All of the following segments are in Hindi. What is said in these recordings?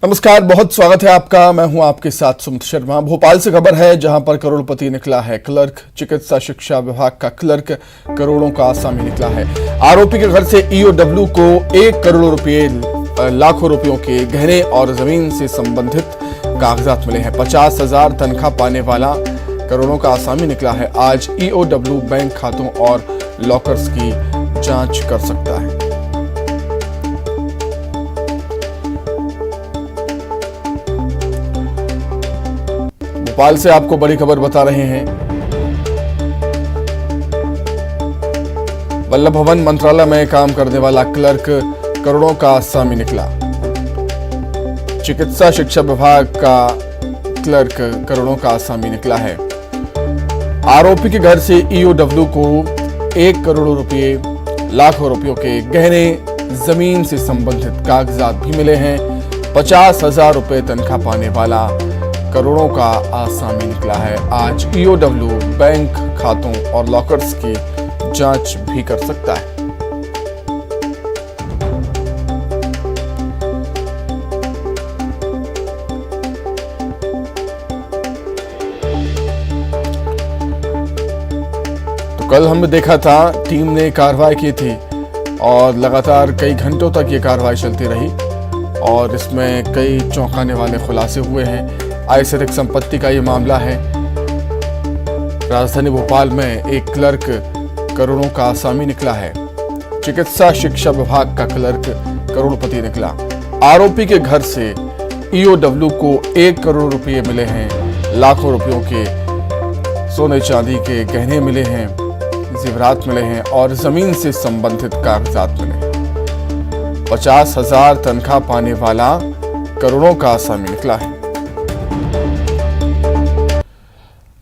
नमस्कार, बहुत स्वागत है आपका। मैं हूं आपके साथ सुमित शर्मा। भोपाल से खबर है जहां पर करोड़पति निकला है क्लर्क। चिकित्सा शिक्षा विभाग का क्लर्क करोड़ों का आसामी निकला है। आरोपी के घर से ईओडब्ल्यू को 1 करोड़ रुपए, लाखों रुपयों के गहने और जमीन से संबंधित कागजात मिले हैं। 50,000 तनख्वाह पाने वाला करोड़ों का आसामी निकला है। आज ईओडब्ल्यू बैंक खातों और लॉकर्स की जांच कर सकता है। भोपाल से आपको बड़ी खबर बता रहे हैं। वल्लभ भवन मंत्रालय में काम करने वाला क्लर्क करोड़ों का आसामी निकला। चिकित्सा शिक्षा विभाग का क्लर्क करोड़ों का आसामी निकला है। आरोपी के घर से ईओडब्ल्यू को 1 करोड़ रुपए, लाखों रुपयों के गहने, जमीन से संबंधित कागजात भी मिले हैं। 50,000 रुपए तनख्वाह पाने वाला करोड़ों का आसामी निकला है। आज ईओडब्ल्यू बैंक खातों और लॉकर्स की जांच भी कर सकता है। तो कल हमने देखा था, टीम ने कार्रवाई की थी और लगातार कई घंटों तक ये कार्रवाई चलती रही और इसमें कई चौंकाने वाले खुलासे हुए हैं। आय से अधिक संपत्ति का ये मामला है। राजधानी भोपाल में एक क्लर्क करोड़ों का आसामी निकला है। चिकित्सा शिक्षा विभाग का क्लर्क करोड़पति निकला। आरोपी के घर से ईओडब्ल्यू को 1 करोड़ रुपए मिले हैं। लाखों रुपयों के सोने चांदी के गहने मिले हैं, जेवरात मिले हैं और जमीन से संबंधित कागजात मिले। 50,000 तनख्वाह पाने वाला करोड़ों का आसामी निकला है।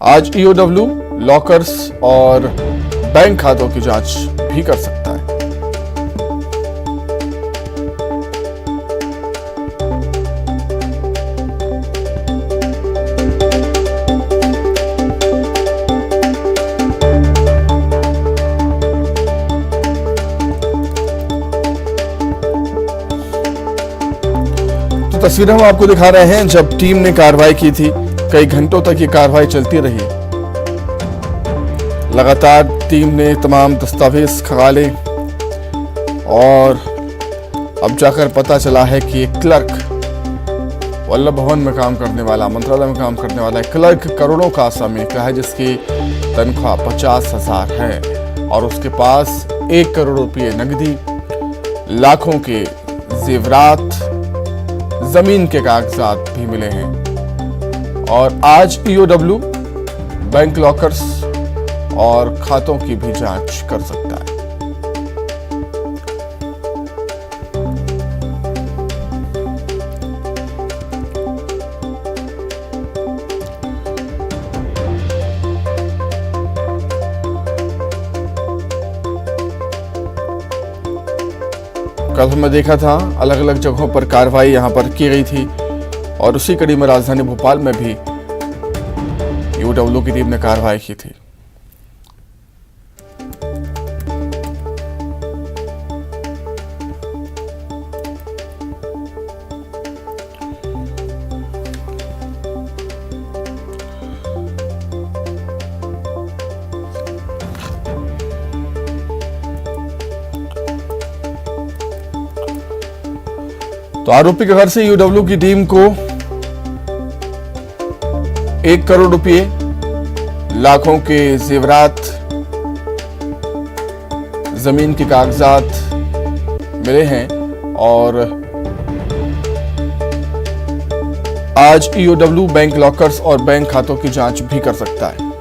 आज ईओडब्ल्यू, लॉकर्स और बैंक खातों की जांच भी कर सकता है। तो तस्वीरें हम आपको दिखा रहे हैं जब टीम ने कार्रवाई की थी। कई घंटों तक ये कार्रवाई चलती रही। लगातार टीम ने तमाम दस्तावेज खंगाले और अब जाकर पता चला है कि एक क्लर्क, वल्लभ भवन में काम करने वाला, मंत्रालय में काम करने वाला क्लर्क करोड़ों का आसामी निकला है, जिसकी तनख्वाह 50,000 है और उसके पास 1 करोड़ रुपये नकदी, लाखों के जेवरात, जमीन के कागजात भी मिले हैं। और आज ईओडब्ल्यू, बैंक, लॉकर्स और खातों की भी जांच कर सकता है। कल हमने देखा था अलग अलग जगहों पर कार्रवाई यहां पर की गई थी और उसी कड़ी में राजधानी भोपाल में भी ईओडब्ल्यू की टीम ने कार्रवाई की थी। तो आरोपी के घर से ईओडब्ल्यू की टीम को 1 करोड़ रुपए, लाखों के जेवरात, जमीन के कागजात मिले हैं और आज ईओडब्ल्यू बैंक, लॉकर्स और बैंक खातों की जांच भी कर सकता है।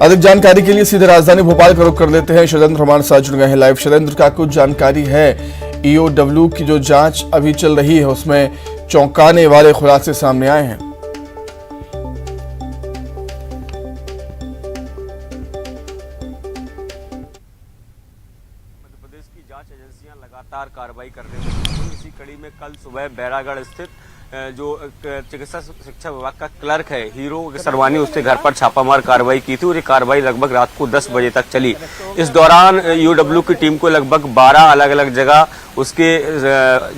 अधिक जानकारी के लिए सीधे राजधानी भोपाल का रुख कर लेते हैं। शैलेंद्र हमारे साथ जुड़ गए हैं लाइव। शैलेंद्र, का कुछ जानकारी है? ईओडब्ल्यू की जो जांच अभी चल रही है उसमें चौंकाने वाले खुलासे सामने आए हैं। मध्य प्रदेश की जांच एजेंसियां लगातार कार्रवाई कर रही हैं। इसी कड़ी में कल सुबह बैरागढ़ स्थित जो चिकित्सा शिक्षा विभाग का क्लर्क है हीरो सरवानी, उसके घर पर छापामार कार्रवाई की थी और ये कार्रवाई लगभग रात को 10 बजे तक चली। इस दौरान ईओडब्ल्यू की टीम को लगभग 12 अलग अलग जगह उसके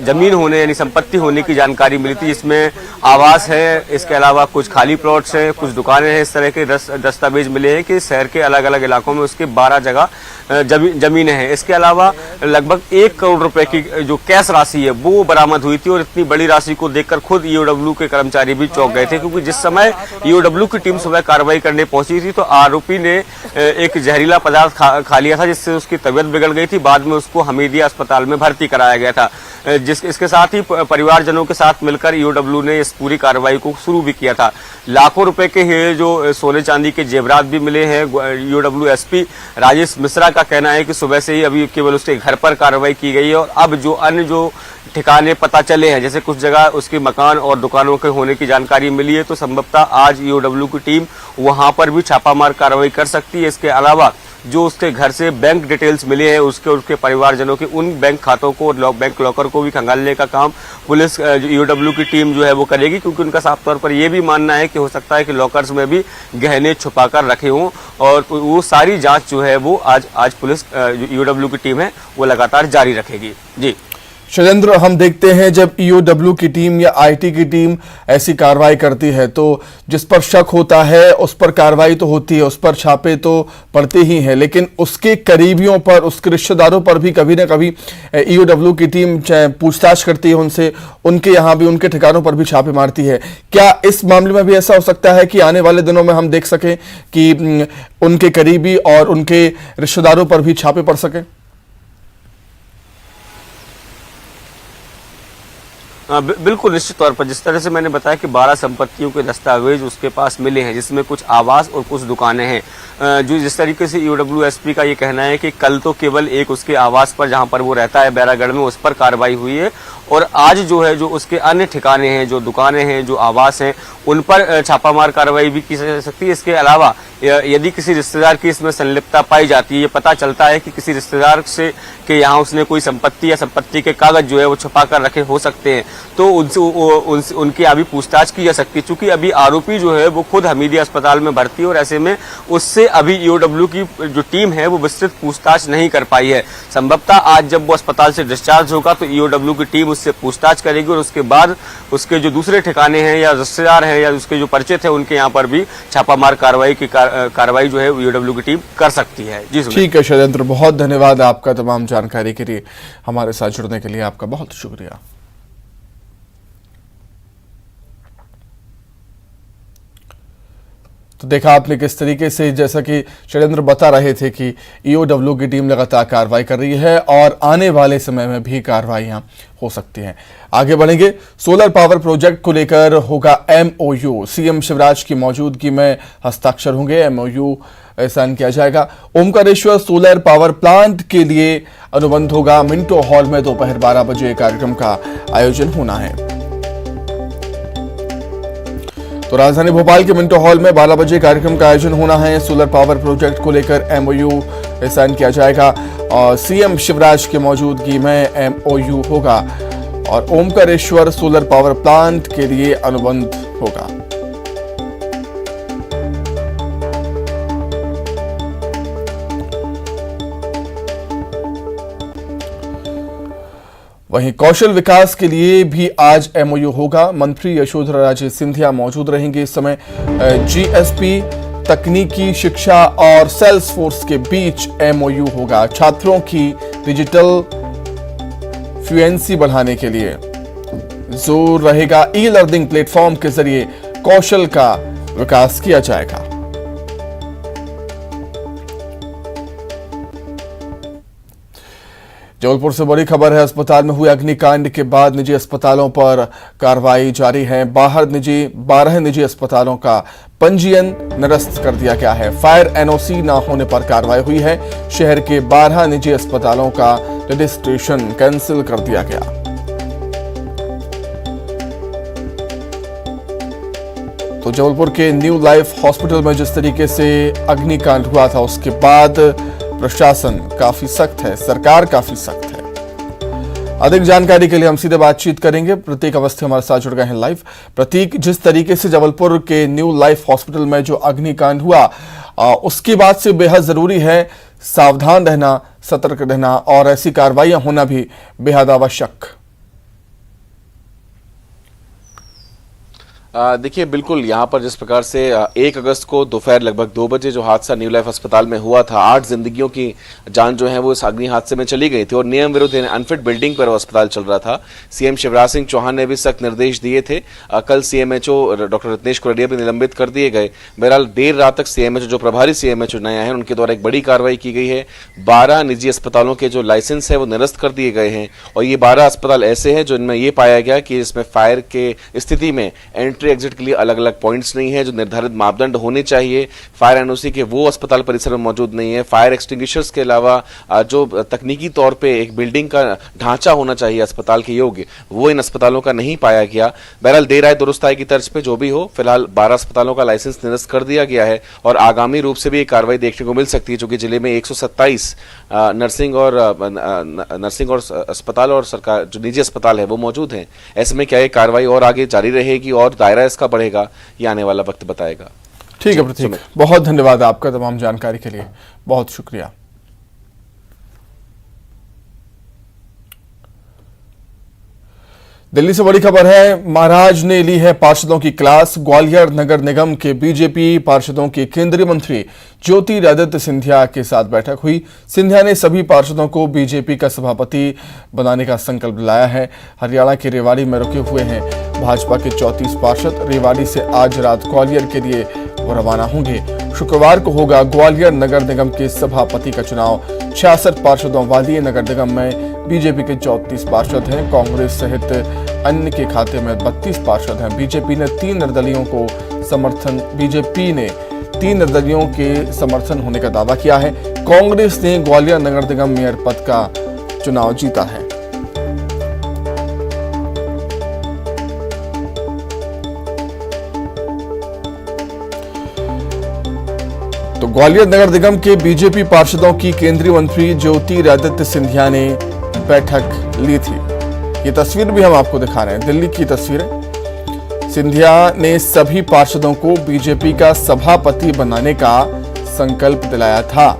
जमीन होने यानी संपत्ति होने की जानकारी मिली थी, जिसमें आवास है, इसके अलावा कुछ खाली प्लॉट्स हैं, कुछ दुकानें हैं। इस तरह के दस्तावेज मिले हैं कि शहर के अलग अलग इलाकों में उसके 12 जगह जमीनें हैं। इसके अलावा लगभग 1 करोड़ रुपए की जो कैश राशि है वो बरामद हुई थी और इतनी बड़ी राशि को देखकर खुद ईओडब्ल्यू के कर्मचारी भी चौंक गए थे, क्योंकि जिस समय ईओडब्ल्यू की टीम सुबह कार्रवाई करने पहुंची थी तो आरोपी ने एक जहरीला पदार्थ खा लिया था, जिससे उसकी तबीयत बिगड़ गई थी। बाद में उसको हमीदिया अस्पताल में भर्ती कराया गया था। इसके साथ ही परिवारजनों के साथ मिलकर ईओडब्ल्यू ने इस पूरी कार्रवाई को शुरू भी किया था। लाखों रुपए के जो सोने चांदी के जेवरात भी मिले हैं। ईओडब्ल्यू एसपी राजेश मिश्रा का कहना है कि सुबह से ही अभी केवल उसके घर पर कार्रवाई की गई है और अब जो अन्य जो ठिकाने पता चले हैं, जैसे कुछ जगह उसके मकान और दुकानों के होने की जानकारी मिली है, तो संभवतः आज ईओडब्ल्यू की टीम वहां पर भी छापामार कार्रवाई कर सकती है। इसके अलावा जो उसके घर से बैंक डिटेल्स मिले हैं उसके परिवारजनों के, उन बैंक खातों को और बैंक लॉकर को भी खंगालने का काम पुलिस ईओडब्ल्यू की टीम जो है वो करेगी, क्योंकि उनका साफ तौर पर यह भी मानना है कि हो सकता है कि लॉकर्स में भी गहने छुपा कर रखे हों और वो सारी जांच जो है वो आज पुलिस ईओडब्ल्यू की टीम है वो लगातार जारी रखेगी। जी शैलेंद्र, हम देखते हैं जब ईओडब्ल्यू की टीम या आईटी की टीम ऐसी कार्रवाई करती है तो जिस पर शक होता है उस पर कार्रवाई तो होती है, उस पर छापे तो पड़ते ही हैं, लेकिन उसके करीबियों पर, उसके रिश्तेदारों पर भी कभी ना कभी ईओडब्ल्यू की टीम पूछताछ करती है उनसे, उनके यहाँ भी, उनके ठिकानों पर भी छापे मारती है। क्या इस मामले में भी ऐसा हो सकता है कि आने वाले दिनों में हम देख सकें कि उनके करीबी और उनके रिश्तेदारों पर भी छापे पड़ सके? बिल्कुल, निश्चित तौर पर जिस तरह से मैंने बताया कि 12 संपत्तियों के दस्तावेज उसके पास मिले हैं, जिसमें कुछ आवास और कुछ दुकानें हैं। जो जिस तरीके से ईओडब्ल्यू एसपी का ये कहना है कि कल तो केवल एक उसके आवास पर जहां पर वो रहता है बैरागढ़ में, उस पर कार्रवाई हुई है और आज जो है जो उसके अन्य ठिकाने हैं, जो दुकानें हैं, जो आवास हैं, उन पर छापामार कार्रवाई भी की जा सकती है। इसके अलावा यदि किसी रिश्तेदार की इसमें संलिप्तता पाई जाती है, ये पता चलता है कि किसी रिश्तेदार से के यहाँ उसने कोई संपत्ति या संपत्ति के कागज जो है वो छुपा कर रखे हो सकते हैं, तो उनकी अभी पूछताछ की जा सकती है। चूंकि अभी आरोपी जो है वो खुद हमीदिया अस्पताल में भर्ती है और ऐसे में उससे अभी ईओडब्ल्यू की जो टीम है वो विस्तृत पूछताछ नहीं कर पाई है। संभवतः आज जब वो अस्पताल से डिस्चार्ज होगा तो ईओडब्ल्यू की टीम उससे पूछताछ करेगी और उसके बाद उसके जो दूसरे ठिकाने हैं या रिश्तेदार हैं या उसके जो परिचित है उनके यहाँ पर भी छापामार कार्रवाई जो है ईओडब्ल्यू की टीम कर सकती है। जी ठीक है शैलेंद्र, बहुत धन्यवाद आपका तमाम जानकारी के लिए, हमारे साथ जुड़ने के लिए आपका बहुत शुक्रिया। तो देखा आपने किस तरीके से, जैसा कि शैलेंद्र बता रहे थे कि ईओडब्ल्यू की टीम लगातार कार्रवाई कर रही है और आने वाले समय में भी कार्रवाइयां हो सकती हैं। आगे बढ़ेंगे, सोलर पावर प्रोजेक्ट को लेकर होगा एमओयू, सीएम शिवराज की मौजूदगी में हस्ताक्षर होंगे, एमओयू साइन किया जाएगा। ओमकारेश्वर सोलर पावर प्लांट के लिए अनुबंध होगा। मिंटो हॉल में दोपहर 12 बजे कार्यक्रम का आयोजन होना है। तो राजधानी भोपाल के मिंटो हॉल में 12 बजे कार्यक्रम का आयोजन होना है। सोलर पावर प्रोजेक्ट को लेकर एमओयू साइन किया जाएगा और सीएम शिवराज की मौजूदगी में एमओयू होगा और ओमकारेश्वर सोलर पावर प्लांट के लिए अनुबंध होगा। वहीं कौशल विकास के लिए भी आज एमओयू होगा। मंत्री यशोधरा राजे सिंधिया मौजूद रहेंगे। इस समय जीएसपी, तकनीकी शिक्षा और सेल्सफोर्स के बीच एमओयू होगा। छात्रों की डिजिटल फ्लुएंसी बढ़ाने के लिए जोर रहेगा। ई लर्निंग प्लेटफॉर्म के जरिए कौशल का विकास किया जाएगा। जबलपुर से बड़ी खबर है, अस्पताल में हुए अग्निकांड के बाद निजी अस्पतालों पर कार्रवाई जारी है। 12 निजी अस्पतालों का पंजीयन निरस्त कर दिया गया है। फायर एनओसी न होने पर कार्रवाई हुई है। शहर के 12 निजी अस्पतालों का रजिस्ट्रेशन कैंसिल कर दिया गया। तो जबलपुर के न्यू लाइफ हॉस्पिटल में जिस तरीके से अग्निकांड हुआ था उसके बाद प्रशासन काफी सख्त है, सरकार काफी सख्त है। अधिक जानकारी के लिए हम सीधे बातचीत करेंगे। प्रतीक अवस्थी हमारे साथ जुड़ गए हैं लाइव। प्रतीक, जिस तरीके से जबलपुर के न्यू लाइफ हॉस्पिटल में जो अग्निकांड हुआ, उसके बाद से बेहद जरूरी है सावधान रहना, सतर्क रहना और ऐसी कार्रवाइयां होना भी बेहद आवश्यक। देखिए, बिल्कुल यहाँ पर जिस प्रकार से 1 अगस्त को दोपहर लगभग 2 बजे जो हादसा न्यू लाइफ अस्पताल में हुआ था, 8 जिंदगियों की जान जो है वो इस अग्नि हादसे में चली गई थी और नियम विरुद्ध अनफिट बिल्डिंग पर वो अस्पताल चल रहा था। सीएम शिवराज सिंह चौहान ने भी सख्त निर्देश दिए थे। कल सीएमएचओ डॉक्टर रत्नेश कुरडिया भी निलंबित कर दिए गए। बहरहाल देर रात तक सीएमएचओ जो प्रभारी सीएमएचओ नए हैं उनके द्वारा एक बड़ी कार्रवाई की गई है। 12 निजी अस्पतालों के जो लाइसेंस है वो निरस्त कर दिए गए हैं और ये 12 अस्पताल ऐसे हैं जो इनमें ये पाया गया कि इसमें फायर के स्थिति में एंट्री एग्जिट के लिए अलग अलग पॉइंट्स नहीं है, जो निर्धारित मापदंड होने चाहिए। फायर एनओसी के वो अस्पताल परिसर में मौजूद नहीं है। फायर एक्सटिंग्विशर्स के अलावा जो तकनीकी तौर पे एक बिल्डिंग का ढांचा होना चाहिए अस्पताल के योग्य, वो इन अस्पतालों का नहीं पाया गया। बहरहाल देर आए दुरुस्त आए की तर्ज पे जो भी हो, फिलहाल 12 अस्पतालों का लाइसेंस निरस्त कर दिया गया है और आगामी रूप से भी एक कार्रवाई देखने को मिल सकती है, क्योंकि जिले में 127 नर्सिंग और अस्पताल और सरकार जो निजी अस्पताल है वो मौजूद हैं। ऐसे में क्या ये कार्रवाई और आगे जारी रहेगी और दायरा इसका बढ़ेगा, ये आने वाला वक्त बताएगा। ठीक है प्रतीक, बहुत धन्यवाद आपका तमाम जानकारी के लिए, बहुत शुक्रिया। दिल्ली से बड़ी खबर है, महाराज ने ली है पार्षदों की क्लास। ग्वालियर नगर निगम के बीजेपी पार्षदों की केंद्रीय मंत्री ज्योतिरादित्य सिंधिया के साथ बैठक हुई। सिंधिया ने सभी पार्षदों को बीजेपी का सभापति बनाने का संकल्प दिलाया है। हरियाणा के रेवाड़ी में रुके हुए हैं भाजपा के 34 पार्षद। रेवाड़ी से आज रात ग्वालियर के लिए वो रवाना होंगे। शुक्रवार को होगा ग्वालियर नगर निगम के सभापति का चुनाव। 66 पार्षदों वाली नगर निगम में बीजेपी के 34 पार्षद हैं। कांग्रेस सहित अन्य के खाते में 32 पार्षद हैं। बीजेपी ने 3 निर्दलीयों के समर्थन होने का दावा किया है। कांग्रेस ने ग्वालियर नगर निगम मेयर पद का चुनाव जीता है। तो ग्वालियर नगर निगम के बीजेपी पार्षदों की केंद्रीय मंत्री ज्योतिरादित्य सिंधिया ने बैठक ली थी। ये तस्वीर भी हम आपको दिखा रहे हैं, दिल्ली की तस्वीरें। सिंधिया ने सभी पार्षदों को बीजेपी का सभापति बनाने का संकल्प दिलाया था।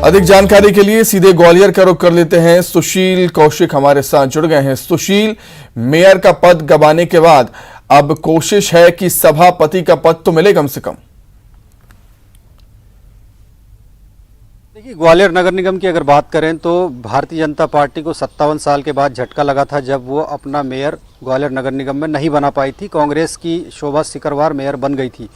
अधिक जानकारी के लिए सीधे ग्वालियर का रुख कर लेते हैं। सुशील कौशिक हमारे साथ जुड़ गए हैं। सुशील, मेयर का पद गंवाने के बाद अब कोशिश है कि सभापति का पद तो मिले कम से कम। देखिए, ग्वालियर नगर निगम की अगर बात करें तो भारतीय जनता पार्टी को 57 साल के बाद झटका लगा था जब वो अपना मेयर ग्वालियर नगर निगम में नहीं बना पाई थी। कांग्रेस की शोभा सिकरवार मेयर बन गई थी।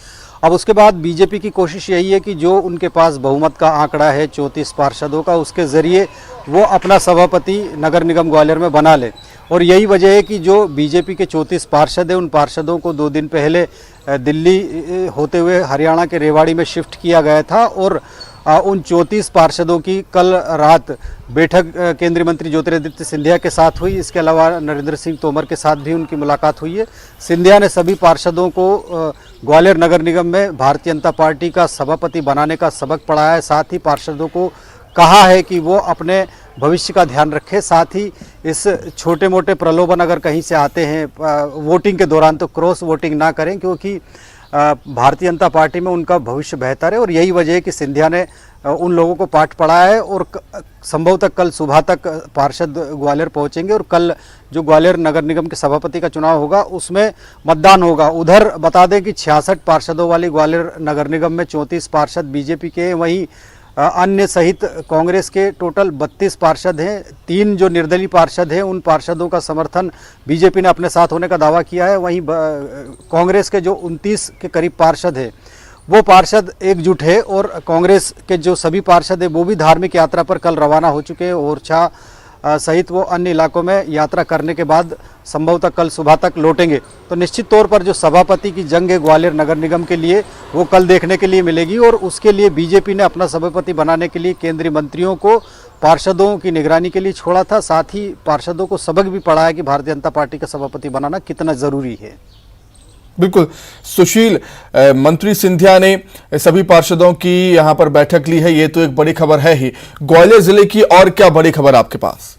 अब उसके बाद बीजेपी की कोशिश यही है कि जो उनके पास बहुमत का आंकड़ा है 34 पार्षदों का, उसके ज़रिए वो अपना सभापति नगर निगम ग्वालियर में बना ले। और यही वजह है कि जो बीजेपी के 34 पार्षद हैं उन पार्षदों को 2 दिन पहले दिल्ली होते हुए हरियाणा के रेवाड़ी में शिफ्ट किया गया था और उन 34 पार्षदों की कल रात बैठक केंद्रीय मंत्री ज्योतिरादित्य सिंधिया के साथ हुई। इसके अलावा नरेंद्र सिंह तोमर के साथ भी उनकी मुलाकात हुई है। सिंधिया ने सभी पार्षदों को ग्वालियर नगर निगम में भारतीय जनता पार्टी का सभापति बनाने का सबक पढ़ाया है। साथ ही पार्षदों को कहा है कि वो अपने भविष्य का ध्यान रखें। साथ ही इस छोटे मोटे प्रलोभन अगर कहीं से आते हैं वोटिंग के दौरान तो क्रॉस वोटिंग ना करें, क्योंकि भारतीय जनता पार्टी में उनका भविष्य बेहतर है। और यही वजह है कि सिंधिया ने उन लोगों को पाठ पढ़ाया है और संभवतः कल सुबह तक पार्षद ग्वालियर पहुंचेंगे और कल जो ग्वालियर नगर निगम के सभापति का चुनाव होगा उसमें मतदान होगा। उधर बता दें कि 66 पार्षदों वाली ग्वालियर नगर निगम में 34 पार्षद बीजेपी के, वहीं अन्य सहित कांग्रेस के टोटल 32 पार्षद हैं। 3 जो निर्दलीय पार्षद हैं उन पार्षदों का समर्थन बीजेपी ने अपने साथ होने का दावा किया है। वहीं कांग्रेस के जो 29 के करीब पार्षद हैं वो पार्षद एकजुट है और कांग्रेस के जो सभी पार्षद हैं वो भी धार्मिक यात्रा पर कल रवाना हो चुके हैं। ओरछा सहित वो अन्य इलाकों में यात्रा करने के बाद संभवतः कल सुबह तक लौटेंगे। तो निश्चित तौर पर जो सभापति की जंग है ग्वालियर नगर निगम के लिए वो कल देखने के लिए मिलेगी और उसके लिए बीजेपी ने अपना सभापति बनाने के लिए केंद्रीय मंत्रियों को पार्षदों की निगरानी के लिए छोड़ा था। साथ ही पार्षदों को सबक भी पढ़ाया कि भारतीय जनता पार्टी का सभापति बनाना कितना जरूरी है। बिल्कुल सुशील, मंत्री सिंधिया ने सभी पार्षदों की यहां पर बैठक ली है, ये तो एक बड़ी खबर है ही। ग्वालियर जिले की और क्या बड़ी खबर आपके पास?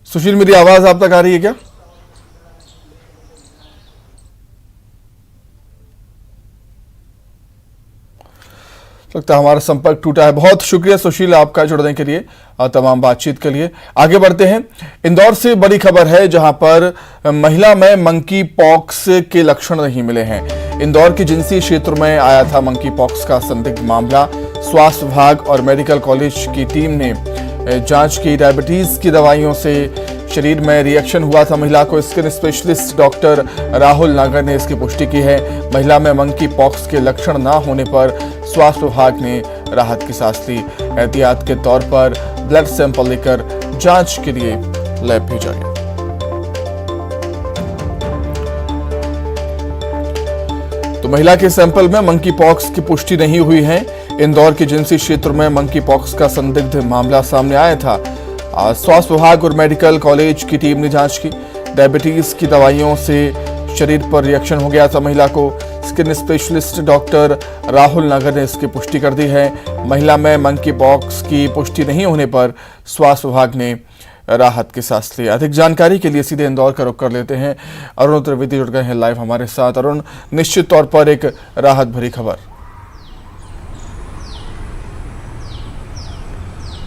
सुशील, मेरी आवाज आप तक आ रही है क्या? लगता है हमारा संपर्क टूटा है। बहुत शुक्रिया सुशील आपका जुड़ने के लिए और तमाम बातचीत के लिए। आगे बढ़ते हैं, इंदौर से बड़ी खबर है जहां पर महिला में मंकी पॉक्स के लक्षण नहीं मिले हैं। इंदौर के जिंसी क्षेत्र में आया था मंकी पॉक्स का संदिग्ध मामला। स्वास्थ्य विभाग और मेडिकल कॉलेज की टीम ने जांच की। डायबिटीज की दवाइयों से शरीर में रिएक्शन हुआ था महिला को। स्किन स्पेशलिस्ट डॉक्टर राहुल नागर ने इसकी पुष्टि की है। महिला में मंकी पॉक्स के लक्षण न होने पर स्वास्थ्य विभाग ने राहत की सांस ली। एहतियात के तौर पर ब्लड सैंपल लेकर जांच के लिए लैब भेजा गया। तो महिला के सैंपल में मंकी पॉक्स की पुष्टि नहीं हुई है। इंदौर के जिंसी क्षेत्र में मंकी पॉक्स का संदिग्ध मामला सामने आया था। स्वास्थ्य विभाग और मेडिकल कॉलेज की टीम ने जांच की। डायबिटीज की दवाइयों से शरीर पर रिएक्शन हो गया था महिला को। स्किन स्पेशलिस्ट डॉक्टर राहुल नागर ने इसकी पुष्टि कर दी है। महिला में मंकी पॉक्स की पुष्टि नहीं होने पर स्वास्थ्य विभाग ने राहत की सांस ली। अधिक जानकारी के लिए सीधे इंदौर का रुख कर लेते हैं। अरुण त्रिवेदी जुड़ गए हैं लाइव हमारे साथ। अरुण, निश्चित तौर पर एक राहत भरी खबर।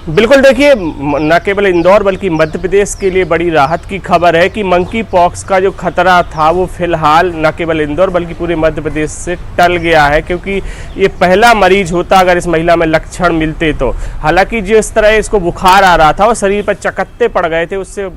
बिल्कुल, देखिए न केवल इंदौर बल्कि मध्य प्रदेश के लिए बड़ी राहत की खबर है कि मंकी पॉक्स का जो खतरा था वो फिलहाल न केवल इंदौर बल्कि पूरे मध्य प्रदेश से टल गया है, क्योंकि ये पहला मरीज होता अगर इस महिला में लक्षण मिलते तो। हालांकि जिस तरह इसको बुखार आ रहा था और शरीर पर चकत्ते पड़ गए थे, उससे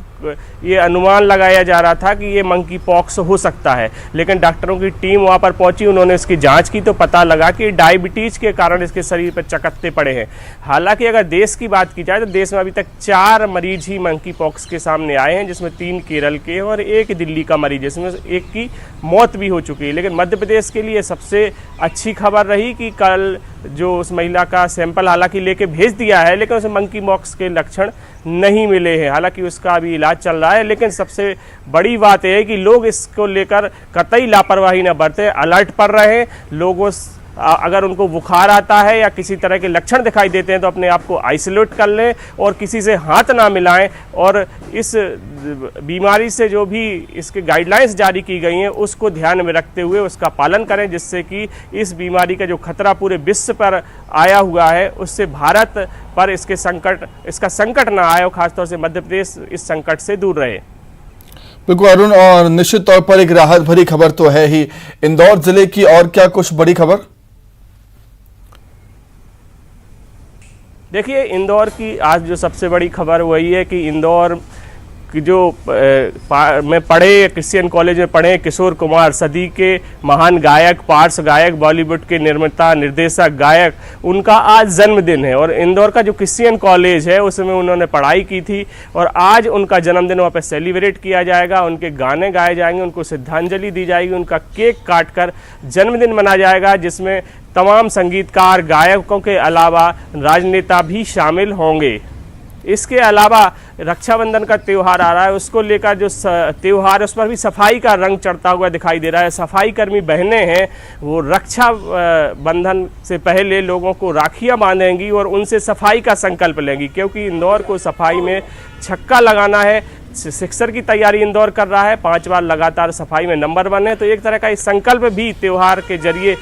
ये अनुमान लगाया जा रहा था कि ये मंकी पॉक्स हो सकता है। लेकिन डॉक्टरों की टीम वहाँ पर पहुंची, उन्होंने इसकी जांच की तो पता लगा कि डायबिटीज के कारण इसके शरीर पर चकत्ते पड़े हैं। हालांकि अगर देश की बात की जाए तो देश में अभी तक 4 मरीज ही मंकी पॉक्स के सामने आए हैं, जिसमें 3 केरल के और 1 दिल्ली का मरीज, जिसमें 1 की मौत भी हो चुकी है। लेकिन मध्य प्रदेश के लिए सबसे अच्छी खबर रही कि कल जो उस महिला का सैंपल हालांकि लेके भेज दिया है, लेकिन उसे मंकी पॉक्स के लक्षण नहीं मिले हैं। हालांकि उसका अभी इलाज चल रहा है। लेकिन सबसे बड़ी बात यह है कि लोग इसको लेकर कतई लापरवाही न बरतें, अलर्ट पर रहें। लोगों अगर उनको बुखार आता है या किसी तरह के लक्षण दिखाई देते हैं तो अपने आप को आइसोलेट कर लें और किसी से हाथ ना मिलाएं, और इस बीमारी से जो भी इसके गाइडलाइंस जारी की गई हैं उसको ध्यान में रखते हुए उसका पालन करें, जिससे कि इस बीमारी का जो खतरा पूरे विश्व पर आया हुआ है उससे भारत पर इसका संकट ना आए, और खासतौर से मध्य प्रदेश इस संकट से दूर रहे। बिल्कुल अरुण, और निश्चित तौर पर एक राहत भरी खबर तो है ही। इंदौर जिले की और क्या कुछ बड़ी खबर? देखिए, इंदौर की आज जो सबसे बड़ी खबर वही है कि इंदौर की जो में पढ़े क्रिश्चियन कॉलेज में पढ़े किशोर कुमार, सदी के महान गायक, पार्श्व गायक, बॉलीवुड के निर्माता, निर्देशक, गायक, उनका आज जन्मदिन है। और इंदौर का जो क्रिश्चियन कॉलेज है उसमें उन्होंने पढ़ाई की थी और आज उनका जन्मदिन वहाँ पे सेलिब्रेट किया जाएगा। उनके गाने गाए जाएंगे, उनको श्रद्धांजलि दी जाएगी, उनका केक काट कर जन्मदिन मनाया जाएगा, जिसमें तमाम संगीतकार, गायकों के अलावा राजनेता भी शामिल होंगे। इसके अलावा रक्षाबंधन का त्यौहार आ रहा है, उसको लेकर जो त्यौहार है उस पर भी सफाई का रंग चढ़ता हुआ दिखाई दे रहा है। सफाई कर्मी बहनें हैं वो रक्षा बंधन से पहले लोगों को राखियां बांधेंगी और उनसे सफाई का संकल्प लेंगी, क्योंकि इंदौर को सफाई में छक्का लगाना है। शिक्षक की तैयारी इंदौर कर रहा है, 5 बार लगातार सफाई में नंबर 1 है। तो एक तरह का इस संकल्प भी त्यौहार के जरिए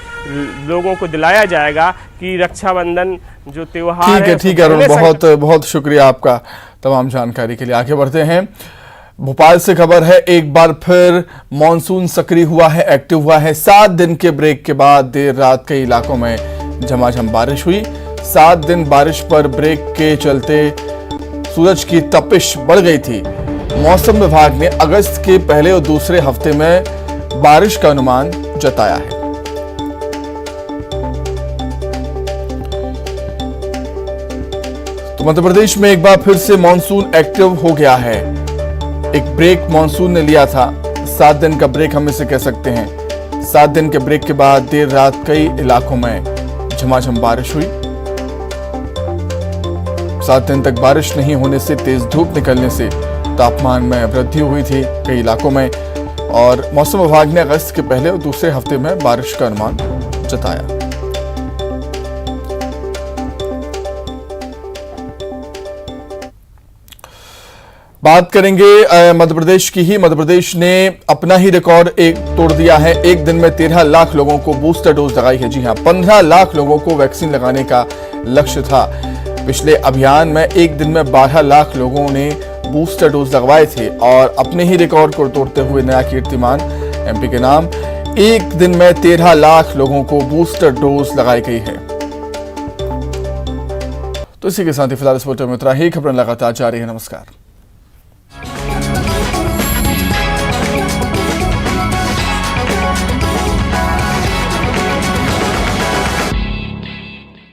लोगों को दिलाया जाएगा कि रक्षाबंधन जो त्यौहार है। ठीक है अरुण, बहुत बहुत शुक्रिया आपका तमाम जानकारी के लिए। आगे बढ़ते हैं, भोपाल से खबर है, एक बार फिर मॉनसून सक्रिय हुआ है, एक्टिव हुआ है। 7 दिन के ब्रेक के बाद देर रात कई इलाकों में झमाझम बारिश हुई। 7 दिन बारिश पर ब्रेक के चलते सूरज की तपिश बढ़ गई थी। मौसम विभाग ने अगस्त के पहले और दूसरे हफ्ते में बारिश का अनुमान जताया है। तो मध्य प्रदेश में एक बार फिर से मॉनसून एक्टिव हो गया है। एक ब्रेक मॉनसून ने लिया था, 7 दिन का ब्रेक हम इसे कह सकते हैं। 7 दिन के ब्रेक के बाद देर रात कई इलाकों में झमाझम बारिश हुई। 7 दिन तक बारिश नहीं होने से तेज धूप निकलने से तापमान में वृद्धि हुई थी कई इलाकों में, और मौसम विभाग ने अगस्त के पहले और दूसरे हफ्ते में बारिश का अनुमान जताया। बात करेंगे मध्य प्रदेश की ही। मध्य प्रदेश ने अपना ही रिकॉर्ड तोड़ दिया है। एक दिन में 13 लाख लोगों को बूस्टर डोज लगाई है। जी हां, 15 लाख लोगों को वैक्सीन लगाने का लक्ष्य था। पिछले अभियान में एक दिन में 12 लाख लोगों ने बूस्टर डोज लगवाए थे और अपने ही रिकॉर्ड को तोड़ते हुए नया कीर्तिमान एमपी के नाम। एक दिन में 13 लाख लोगों को बूस्टर डोज लगाई गई है। तो इसी के साथ ही फिलहाल इस फोटो में उतरा ही खबरें लगातार जारी है। नमस्कार।